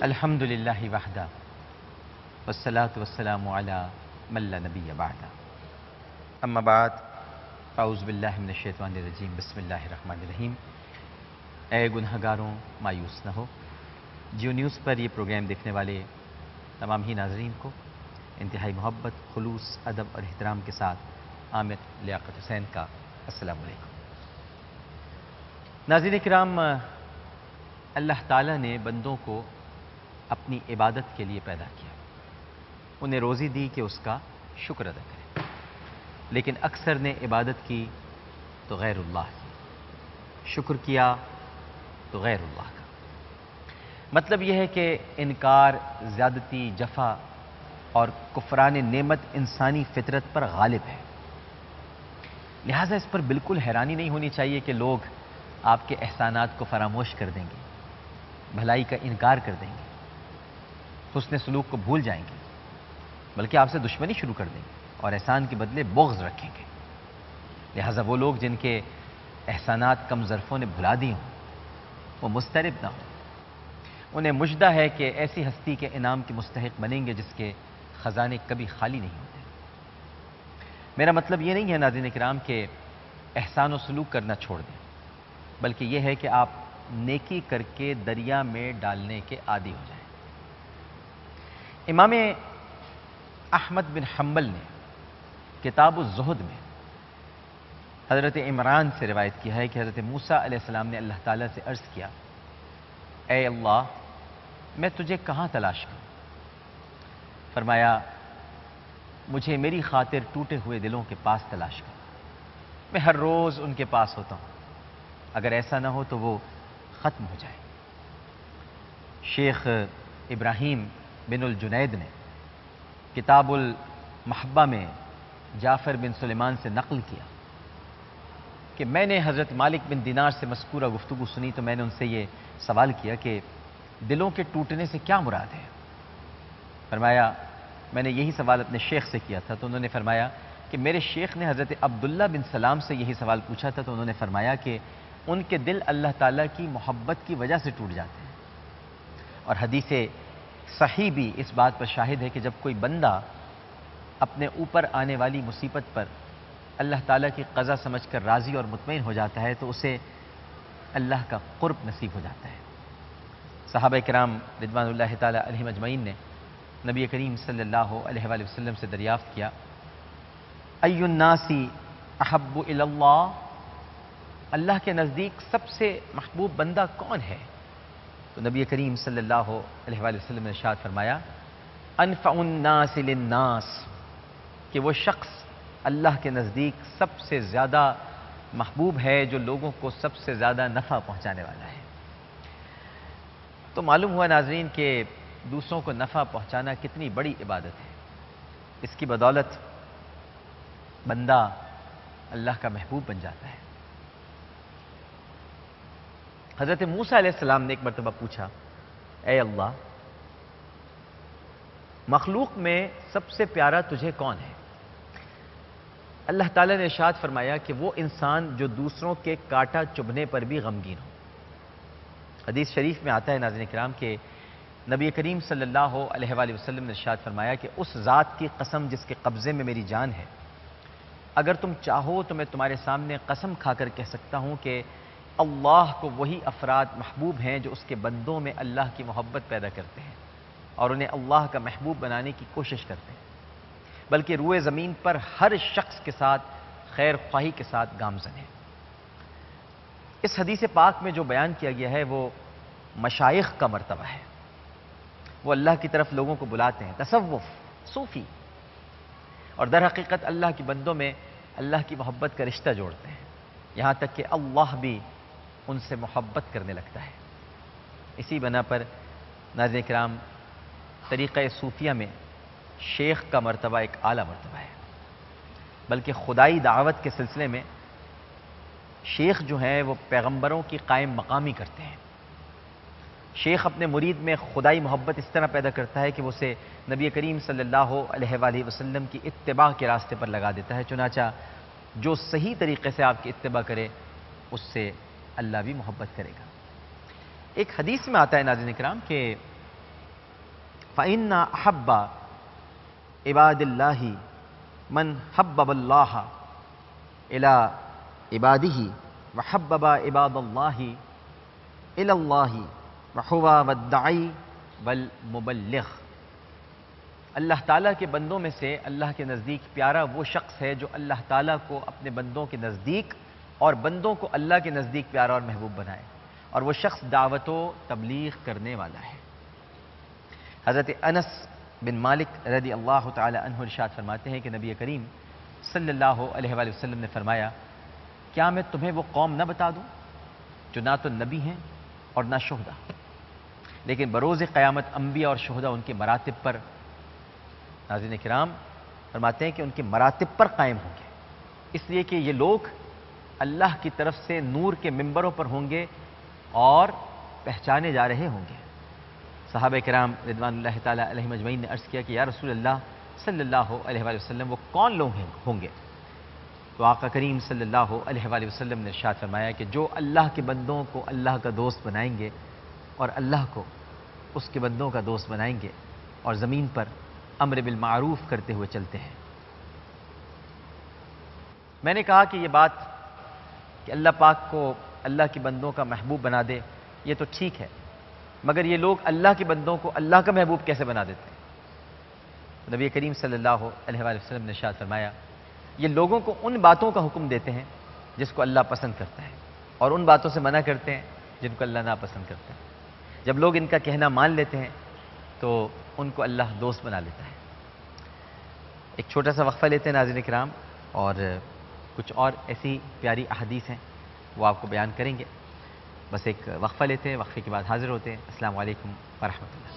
الحمد للہ وحدہ والصلاة والسلام علی من لا نبی بعدہ اما بعد اعوذ باللہ من الشیطان الرجیم بسم اللہ الرحمن الرحیم۔ اے گنہگاروں مایوس نہ ہو۔ جیو نیوز پر یہ پروگرام دیکھنے والے تمام ہی ناظرین کو انتہائی محبت، خلوص، ادب اور احترام کے ساتھ عامر لیاقت حسین کا السلام علیکم۔ ناظرین کرام، اللہ تعالیٰ نے بندوں کو اپنی عبادت کے لیے پیدا کیا، انہیں روزی دی کہ اس کا شکر ادا کریں، لیکن اکثر نے عبادت کی تو غیر اللہ کی، شکر کیا تو غیر اللہ کا۔ مطلب یہ ہے کہ انکار، زیادتی، جفا اور کفران نعمت انسانی فطرت پر غالب ہے، لہٰذا اس پر بالکل حیرانی نہیں ہونی چاہیے کہ لوگ آپ کے احسانات کو فراموش کر دیں گے، بھلائی کا انکار کر دیں گے، حسن سلوک کو بھول جائیں گے، بلکہ آپ سے دشمنی شروع کر دیں گے اور احسان کے بدلے بغض رکھیں گے۔ لہٰذا وہ لوگ جن کے احسانات کم ظرفوں نے بھلا دی ہوں وہ مضطرب نہ ہوں، انہیں مژدہ ہے کہ ایسی ہستی کے انعام کے مستحق بنیں گے جس کے خزانے کبھی خالی نہیں ہوتے۔ میرا مطلب یہ نہیں ہے ناظرین کرام کہ احسان و سلوک کرنا چھوڑ دیں، بلکہ یہ ہے کہ آپ نیکی کر کے دریا میں ڈالنے کے عادی ہو جائیں۔ امام احمد بن حنبل نے کتاب الزہد میں حضرت عمران سے روایت کیا ہے کہ حضرت موسیٰ علیہ السلام نے اللہ تعالیٰ سے عرض کیا، اے اللہ، میں تجھے کہاں تلاش کروں؟ فرمایا، مجھے میری خاطر ٹوٹے ہوئے دلوں کے پاس تلاش کرو، میں ہر روز ان کے پاس ہوتا ہوں، اگر ایسا نہ ہو تو وہ ختم ہو جائے۔ شیخ ابراہیم بن الجنید نے کتاب المحبہ میں جعفر بن سلیمان سے نقل کیا کہ میں نے حضرت مالک بن دینار سے مذکورہ گفتگو سنی تو میں نے ان سے یہ سوال کیا کہ دلوں کے ٹوٹنے سے کیا مراد ہے؟ فرمایا، میں نے یہی سوال اپنے شیخ سے کیا تھا تو انہوں نے فرمایا کہ میرے شیخ نے حضرت عبداللہ بن سلام سے یہی سوال پوچھا تھا تو انہوں نے فرمایا کہ ان کے دل اللہ تعالیٰ کی محبت کی وجہ سے ٹوٹ جاتے ہیں۔ اور حدیث صحیح بھی اس بات پر شاہد ہے کہ جب کوئی بندہ اپنے اوپر آنے والی مصیبت پر اللہ تعالیٰ کی قضا سمجھ کر راضی اور مطمئن ہو جاتا ہے تو اسے اللہ کا قرب نصیب ہو جاتا ہے۔ صحابہ کرام رضوان اللہ تعالیٰ علیہم اجمعین نے نبی کریم صلی اللہ علیہ وآلہ وسلم سے دریافت کیا، ای الناس احب الی اللہ، اللہ کے نزدیک سب سے محبوب بندہ کون ہے؟ تو نبی کریم صلی اللہ علیہ وآلہ وسلم نے ارشاد فرمایا، انفع الناس للناس، کہ وہ شخص اللہ کے نزدیک سب سے زیادہ محبوب ہے جو لوگوں کو سب سے زیادہ نفع پہنچانے والا ہے۔ تو معلوم ہوا ناظرین کہ دوسروں کو نفع پہنچانا کتنی بڑی عبادت ہے، اس کی بدولت بندہ اللہ کا محبوب بن جاتا ہے۔ حضرت موسیٰ علیہ السلام نے ایک مرتبہ پوچھا، اے اللہ، مخلوق میں سب سے پیارا تجھے کون ہے؟ اللہ تعالیٰ نے ارشاد فرمایا کہ وہ انسان جو دوسروں کے کانٹا چبھنے پر بھی غمگین ہو۔ حدیث شریف میں آتا ہے ناظرین کرام کہ نبی کریم صلی اللہ علیہ وآلہ وسلم نے ارشاد فرمایا کہ اس ذات کی قسم جس کے قبضے میں میری جان ہے، اگر تم چاہو تو میں تمہارے سامنے قسم کھا کر کہہ سکتا ہوں کہ اللہ کو وہی افراد محبوب ہیں جو اس کے بندوں میں اللہ کی محبت پیدا کرتے ہیں اور انہیں اللہ کا محبوب بنانے کی کوشش کرتے ہیں، بلکہ روئے زمین پر ہر شخص کے ساتھ خیر خواہی کے ساتھ گامزن ہے۔ اس حدیث پاک میں جو بیان کیا گیا ہے وہ مشائخ کا مرتبہ ہے، وہ اللہ کی طرف لوگوں کو بلاتے ہیں، تصوف، صوفی، اور در حقیقت اللہ کی بندوں میں اللہ کی محبت کا رشتہ جوڑتے ہیں، یہاں تک کہ اللہ بھی ان سے محبت کرنے لگتا ہے۔ اسی بنا پر ناظرین کرام، طریقہ صوفیہ میں شیخ کا مرتبہ ایک اعلیٰ مرتبہ ہے، بلکہ خدائی دعوت کے سلسلے میں شیخ جو ہیں وہ پیغمبروں کی قائم مقامی کرتے ہیں۔ شیخ اپنے مرید میں خدائی محبت اس طرح پیدا کرتا ہے کہ وہ اسے نبی کریم صلی اللہ علیہ وآلہ وسلم کی اتباع کے راستے پر لگا دیتا ہے۔ چنانچہ جو صحیح طریقے سے آپ کی اتباع کرے اس سے اللہ بھی محبت کرے گا۔ ایک حدیث میں آتا ہے ناظرین اکرام کہ فَإِنَّ أَحَبَّ عِبَادِ اللَّهِ مَنْ حَبَّبَ اللَّهَ إِلَىٰ عِبَادِهِ وَحَبَّبَ عِبَادَ اللَّهِ إِلَى اللَّهِ وَهُوَ وَالدَّاعِي وَالْمُبَلِّغُ۔ اللہ تعالیٰ کے بندوں میں سے اللہ کے نزدیک پیارا وہ شخص ہے جو اللہ تعالیٰ کو اپنے بندوں کے نزدیک اور بندوں کو اللہ کے نزدیک پیارا اور محبوب بنائے، اور وہ شخص دعوت و تبلیغ کرنے والا ہے۔ حضرت انس بن مالک رضی اللہ تعالی عنہ ارشاد فرماتے ہیں کہ نبی کریم صلی اللہ علیہ وآلہ وسلم نے فرمایا، کیا میں تمہیں وہ قوم نہ بتا دوں جو نہ تو نبی ہیں اور نہ شہداء، لیکن بروز قیامت انبیاء اور شہداء ان کے مراتب پر، ناظرین کرام فرماتے ہیں کہ ان کے مراتب پر قائم ہوں گے، اس لیے کہ یہ لوگ اللہ کی طرف سے نور کے ممبروں پر ہوں گے اور پہچانے جا رہے ہوں گے۔ صحابہ کرام رضوان اللہ تعالیٰ علیہم اجمعین نے عرض کیا کہ یا رسول اللہ صلی اللہ علیہ وآلہ وسلم وہ کون لوگ ہوں گے؟ تو آقا کریم صلی اللہ علیہ وآلہ وسلم نے ارشاد فرمایا کہ جو اللہ کے بندوں کو اللہ کا دوست بنائیں گے اور اللہ کو اس کے بندوں کا دوست بنائیں گے اور زمین پر امر بالمعروف کرتے ہوئے چلتے ہیں۔ میں نے کہا کہ یہ بات کہ اللہ پاک کو اللہ کے بندوں کا محبوب بنا دے یہ تو ٹھیک ہے، مگر یہ لوگ اللہ کے بندوں کو اللہ کا محبوب کیسے بنا دیتے ہیں؟ نبی کریم صلی اللہ علیہ وآلہ وسلم نے ارشاد فرمایا، یہ لوگوں کو ان باتوں کا حکم دیتے ہیں جس کو اللہ پسند کرتا ہے اور ان باتوں سے منع کرتے ہیں جن کو اللہ ناپسند کرتا ہے۔ جب لوگ ان کا کہنا مان لیتے ہیں تو ان کو اللہ دوست بنا لیتا ہے۔ ایک چھوٹا سا وقفہ لیتے ہیں ناظرین کرام، اور کچھ اور ایسی پیاری احادیث ہیں وہ آپ کو بیان کریں گے۔ بس ایک وقفہ لیتے ہیں، وقفے کے بعد حاضر ہوتے ہیں۔ السلام علیکم ورحمۃ اللہ۔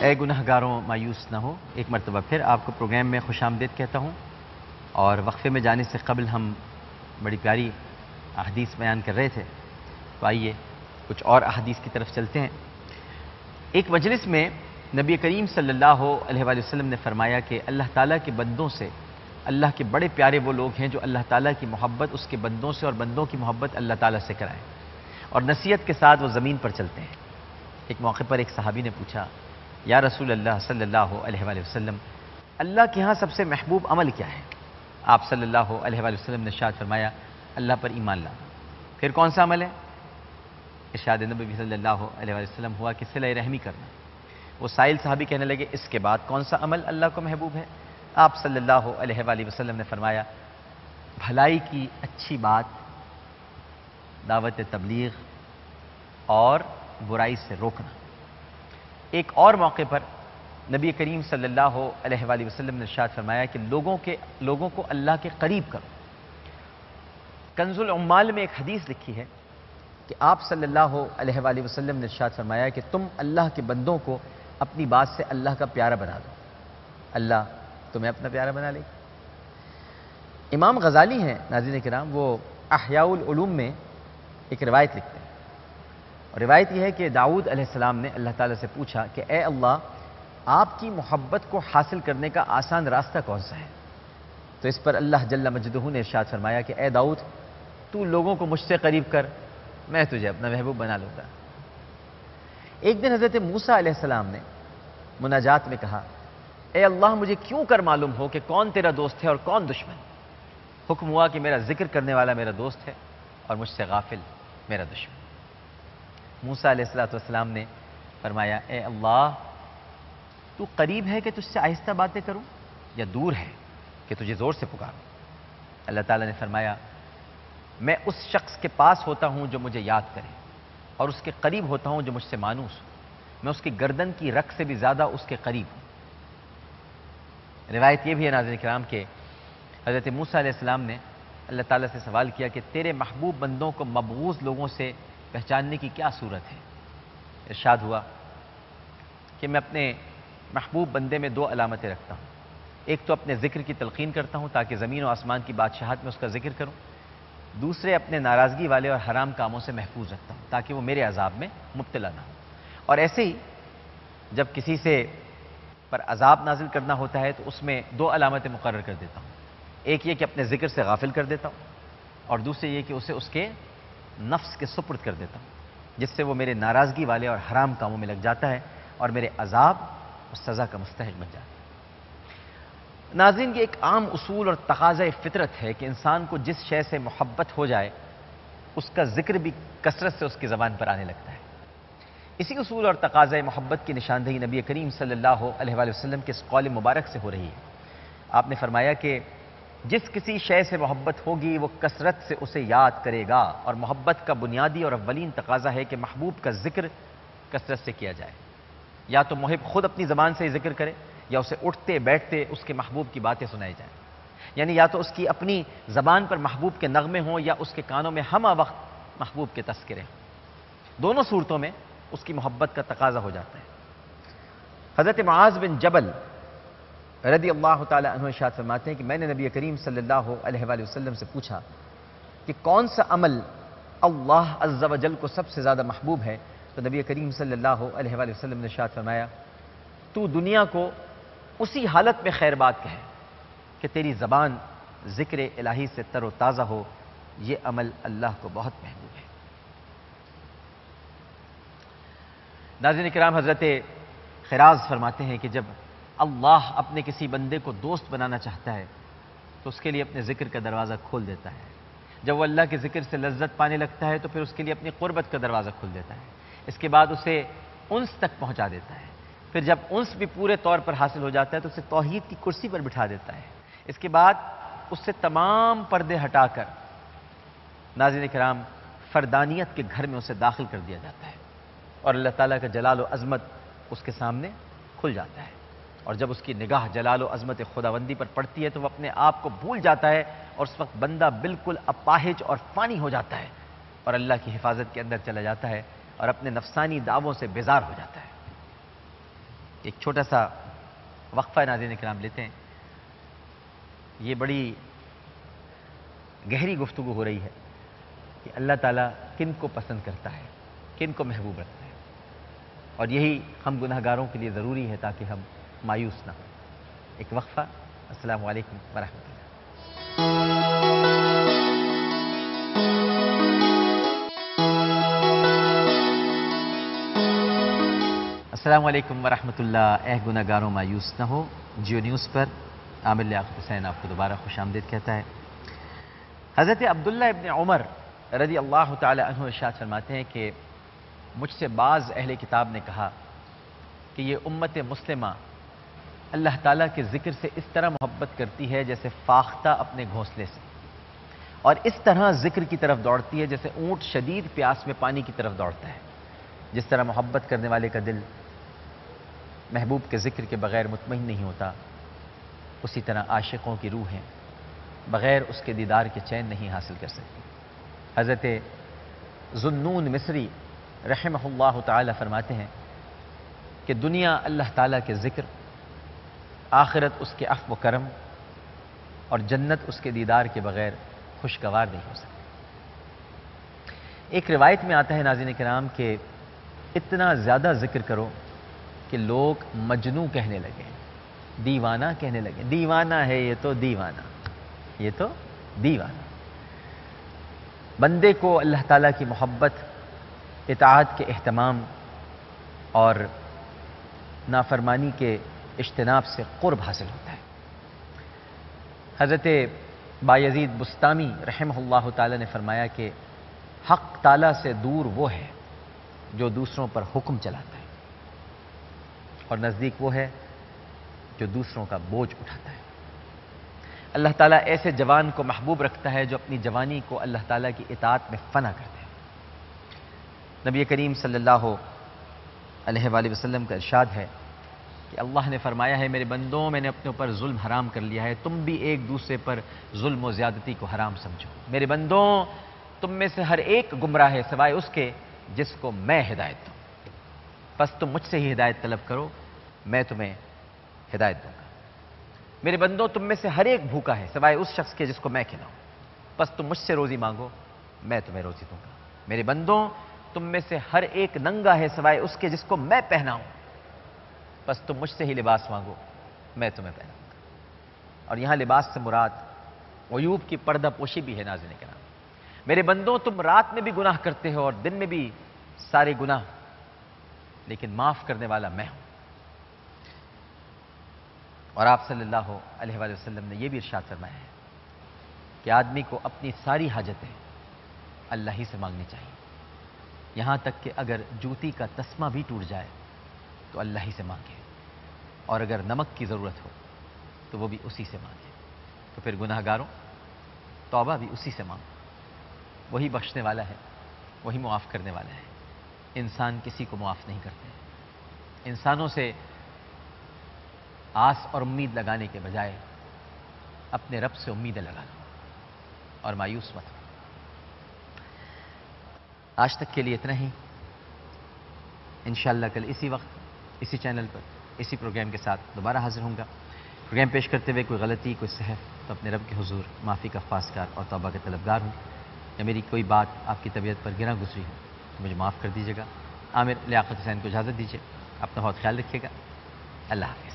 اے گنہگاروں مایوس نہ ہو، ایک مرتبہ پھر آپ کو پروگرام میں خوش آمدید کہتا ہوں، اور وقفے میں جانے سے قبل ہم بڑی پیاری احادیث بیان کر رہے تھے، تو آئیے کچھ اور احادیث کی طرف چلتے ہیں۔ ایک مجلس میں نبی کریم صلی اللہ علیہ وآلہ وسلم نے فرمایا کہ اللہ تعالیٰ کے بندوں سے اللہ کے بڑے پیارے وہ لوگ ہیں جو اللہ تعالیٰ کی محبت اس کے بندوں سے اور بندوں کی محبت اللہ تعالیٰ سے کرائیں اور نصیحت کے ساتھ وہ زمین پر چلتے ہیں۔ ایک موقع پر ایک صحابی نے پوچھا، یا رسول اللہ صلی اللہ علیہ وآلہ وسلم، اللہ کے ہاں سب سے محبوب عمل کیا ہے؟ آپ صلی اللہ علیہ وآلہ وسلم نے ارشاد فرمایا، اللہ پر ایمان لانا۔ پھر کون سا عمل ہے؟ ارشاد نبوی صلی اللہ علیہ وآلہ وسلم ہوا کہ صلہ رحمی کرنا۔ وہ سائل صحابی کہنے لگے، اس کے بعد کون سا عمل اللہ کو محبوب ہے؟ آپ صلی اللہ علیہ وآلہ وسلم نے فرمایا، بھلائی کی اچھی بات، دعوت تبلیغ اور برائی سے روکنا۔ ایک اور موقع پر نبی کریم صلی اللہ علیہ وآلہ وسلم نے ارشاد فرمایا کہ لوگوں کو اللہ کے قریب کرو۔ کنز العمال میں ایک حدیث لکھی ہے کہ آپ صلی اللہ علیہ وآلہ وسلم نے ارشاد فرمایا کہ تم اللہ کے بندوں کو اپنی بات سے اللہ کا پیارا بنا دو، اللہ تمہیں اپنا پیارا بنا لے گا۔ امام غزالی ہیں ناظرین کرام، وہ احیاء العلوم میں ایک روایت لکھتے ہیں، اور روایت یہ ہے کہ داؤد علیہ السلام نے اللہ تعالیٰ سے پوچھا کہ اے اللہ، آپ کی محبت کو حاصل کرنے کا آسان راستہ کون سا ہے؟ تو اس پر اللہ جل مجدہ نے ارشاد فرمایا کہ اے داؤد، تو لوگوں کو مجھ سے قریب کر، میں تجھے اپنا محبوب بنا لوں گا۔ ایک دن حضرت موسیٰ علیہ السلام نے مناجات میں کہا، اے اللہ، مجھے کیوں کر معلوم ہو کہ کون تیرا دوست ہے اور کون دشمن؟ حکم ہوا کہ میرا ذکر کرنے والا میرا دوست ہے اور مجھ سے غافل میرا دشمن۔ موسیٰ علیہ السلام نے فرمایا، اے اللہ، تو قریب ہے کہ تجھ سے آہستہ باتیں کروں یا دور ہے کہ تجھے زور سے پکاروں؟ اللہ تعالیٰ نے فرمایا، میں اس شخص کے پاس ہوتا ہوں جو مجھے یاد کرے، اور اس کے قریب ہوتا ہوں جو مجھ سے مانوس ہو، میں اس کی گردن کی رگ سے بھی زیادہ اس کے قریب ہوں۔ روایت یہ بھی ہے ناظرین کرام کہ حضرت موسیٰ علیہ السلام نے اللہ تعالیٰ سے سوال کیا کہ تیرے محبوب بندوں کو مبغوض لوگوں سے پہچاننے کی کیا صورت ہے؟ ارشاد ہوا کہ میں اپنے محبوب بندے میں دو علامتیں رکھتا ہوں۔ ایک تو اپنے ذکر کی تلقین کرتا ہوں تاکہ زمین و آسمان کی بادشاہت میں اس کا ذکر کروں، دوسرے اپنے ناراضگی والے اور حرام کاموں سے محفوظ رکھتا ہوں تاکہ وہ میرے عذاب میں مبتلا نہ ہو۔ اور ایسے ہی جب کسی سے پر عذاب نازل کرنا ہوتا ہے تو اس میں دو علامتیں مقرر کر دیتا ہوں، ایک یہ کہ اپنے ذکر سے غافل کر دیتا ہوں، اور دوسرے یہ کہ اسے اس کے نفس کے سپرد کر دیتا ہوں، جس سے وہ میرے ناراضگی والے اور حرام کاموں میں لگ جاتا ہے اور میرے عذاب اور سزا کا مستحق بن جاتا ہے۔ ناظرین، یہ ایک عام اصول اور تقاضۂ فطرت ہے کہ انسان کو جس شے سے محبت ہو جائے اس کا ذکر بھی کثرت سے اس کی زبان پر آنے لگتا ہے۔ اسی اصول اور تقاضۂ محبت کی نشاندہی نبی کریم صلی اللہ علیہ وآلہ وسلم کے اس قول مبارک سے ہو رہی ہے۔ آپ نے فرمایا کہ جس کسی شے سے محبت ہوگی وہ کثرت سے اسے یاد کرے گا، اور محبت کا بنیادی اور اولین تقاضا ہے کہ محبوب کا ذکر کثرت سے کیا جائے۔ یا تو محب خود اپنی زبان سے ہی ذکر کرے یا اسے اٹھتے بیٹھتے اس کے محبوب کی باتیں سنائی جائیں، یعنی یا تو اس کی اپنی زبان پر محبوب کے نغمے ہوں یا اس کے کانوں میں ہمہ وقت محبوب کے تذکرے ہوں۔ دونوں صورتوں میں اس کی محبت کا تقاضا ہو جاتا ہے۔ حضرت معاذ بن جبل رضی اللہ تعالی عنہ ارشاد فرماتے ہیں کہ میں نے نبی کریم صلی اللہ علیہ وآلہ وسلم سے پوچھا کہ کون سا عمل اللہ عز و جل کو سب سے زیادہ محبوب ہے، تو نبی کریم صلی اللہ علیہ وآلہ وسلم نے ارشاد فرمایا تو دنیا کو اسی حالت میں خیر بات کہے کہ تیری زبان ذکر الہی سے تر و تازہ ہو، یہ عمل اللہ کو بہت محبوب ہے۔ ناظرین کرام، حضرت خراز فرماتے ہیں کہ جب اللہ اپنے کسی بندے کو دوست بنانا چاہتا ہے تو اس کے لیے اپنے ذکر کا دروازہ کھول دیتا ہے۔ جب وہ اللہ کے ذکر سے لذت پانے لگتا ہے تو پھر اس کے لیے اپنی قربت کا دروازہ کھول دیتا ہے۔ اس کے بعد اسے انس تک پہنچا دیتا ہے۔ پھر جب انس بھی پورے طور پر حاصل ہو جاتا ہے تو اسے توحید کی کرسی پر بٹھا دیتا ہے۔ اس کے بعد اس سے تمام پردے ہٹا کر ناظرین کرام فردانیت کے گھر میں اسے داخل کر دیا جاتا ہے، اور اللہ تعالیٰ کا جلال و عظمت اس کے سامنے کھل جاتا ہے۔ اور جب اس کی نگاہ جلال و عظمت خداوندی پر پڑتی ہے تو وہ اپنے آپ کو بھول جاتا ہے، اور اس وقت بندہ بالکل اپاہج اور فانی ہو جاتا ہے اور اللہ کی حفاظت کے اندر چلا جاتا ہے اور اپنے نفسانی دعووں سے بیزار ہو جاتا ہے۔ ایک چھوٹا سا وقفہ ناظرین کرام لیتے ہیں۔ یہ بڑی گہری گفتگو ہو رہی ہے کہ اللہ تعالیٰ کن کو پسند کرتا ہے، کن کو محبوب رکھتا ہے، اور یہی ہم گناہ گاروں کے لیے ضروری ہے تاکہ ہم مایوس نہ ہوں۔ ایک وقفہ۔ السلام علیکم ورحمۃ اللہ۔ السلام علیکم ورحمۃ اللہ۔ اے گناہ گاروں مایوس نہ ہو، جیو نیوز پر عامر لیاقت حسین آپ کو دوبارہ خوش آمدید کہتا ہے۔ حضرت عبداللہ ابن عمر رضی اللہ تعالی عنہ ارشاد فرماتے ہیں کہ مجھ سے بعض اہل کتاب نے کہا کہ یہ امت مسلمہ اللہ تعالیٰ کے ذکر سے اس طرح محبت کرتی ہے جیسے فاختہ اپنے گھونسلے سے، اور اس طرح ذکر کی طرف دوڑتی ہے جیسے اونٹ شدید پیاس میں پانی کی طرف دوڑتا ہے۔ جس طرح محبت کرنے والے کا دل محبوب کے ذکر کے بغیر مطمئن نہیں ہوتا، اسی طرح عاشقوں کی روحیں بغیر اس کے دیدار کے چین نہیں حاصل کر سکتی۔ حضرت ذوالنون مصری رحمہ اللہ تعالی فرماتے ہیں کہ دنیا اللہ تعالیٰ کے ذکر، آخرت اس کے عفو و کرم، اور جنت اس کے دیدار کے بغیر خوشگوار نہیں ہو سکتی۔ ایک روایت میں آتا ہے ناظرین کرام کہ اتنا زیادہ ذکر کرو کہ لوگ مجنوں کہنے لگے، دیوانہ کہنے لگے، دیوانہ ہے یہ تو دیوانہ، یہ تو دیوانہ۔ بندے کو اللہ تعالیٰ کی محبت، اطاعت کے اہتمام اور نافرمانی کے اجتناب سے قرب حاصل ہوتا ہے۔ حضرت بایزید بستامی رحمہ اللہ تعالی نے فرمایا کہ حق تعالیٰ سے دور وہ ہے جو دوسروں پر حکم چلاتا ہے، اور نزدیک وہ ہے جو دوسروں کا بوجھ اٹھاتا ہے۔ اللہ تعالیٰ ایسے جوان کو محبوب رکھتا ہے جو اپنی جوانی کو اللہ تعالیٰ کی اطاعت میں فنا کرتے ہیں۔ نبی کریم صلی اللہ علیہ وآلہ وسلم کا ارشاد ہے کہ اللہ نے فرمایا ہے میرے بندوں، میں نے اپنے اوپر ظلم حرام کر لیا ہے، تم بھی ایک دوسرے پر ظلم و زیادتی کو حرام سمجھو۔ میرے بندوں، تم میں سے ہر ایک گمراہ ہے سوائے اس کے جس کو میں ہدایت دوں، بس تم مجھ سے ہی ہدایت طلب کرو، میں تمہیں ہدایت دوں گا۔ میرے بندوں تم میں سے ہر ایک بھوکا ہے سوائے اس شخص کے جس کو میں کھلاؤں، بس تم مجھ سے روزی مانگو میں تمہیں روزی دوں گا۔ میرے بندوں تم میں سے ہر ایک ننگا ہے سوائے اس کے جس کو میں پہناؤں، بس تم مجھ سے ہی لباس مانگو میں تمہیں پہناؤں گا۔ اور یہاں لباس سے مراد عیوب کی پردہ پوشی بھی ہے ناظرین کرام۔ میرے بندوں تم رات میں بھی گناہ کرتے ہو اور دن میں بھی سارے گناہ، لیکن معاف کرنے والا میں ہوں۔ اور آپ صلی اللہ علیہ وآلہ وسلم نے یہ بھی ارشاد فرمایا ہے کہ آدمی کو اپنی ساری حاجتیں اللہ ہی سے مانگنی چاہیے، یہاں تک کہ اگر جوتی کا تسمہ بھی ٹوٹ جائے تو اللہ ہی سے مانگے، اور اگر نمک کی ضرورت ہو تو وہ بھی اسی سے مانگے۔ تو پھر گناہ گاروں توبہ بھی اسی سے مانگو، وہی بخشنے والا ہے، وہی معاف کرنے والا ہے۔ انسان کسی کو معاف نہیں کرتے۔ انسانوں سے آس اور امید لگانے کے بجائے اپنے رب سے امیدیں لگا لو اور مایوس مت ہو۔ آج تک کے لیے اتنا ہی، انشاءاللہ کل اسی وقت اسی چینل پر اسی پروگرام کے ساتھ دوبارہ حاضر ہوں گا۔ پروگرام پیش کرتے ہوئے کوئی غلطی کوئی سہو تو اپنے رب کے حضور معافی کا خواستگار اور توبہ کے طلبگار ہوں، یا میری کوئی بات آپ کی طبیعت پر گراں گزری ہو تو مجھے معاف کر دیجیے گا۔ عامر لیاقت حسین کو اجازت دیجیے، اپنا بہت خیال رکھیے گا، اللہ حافظ۔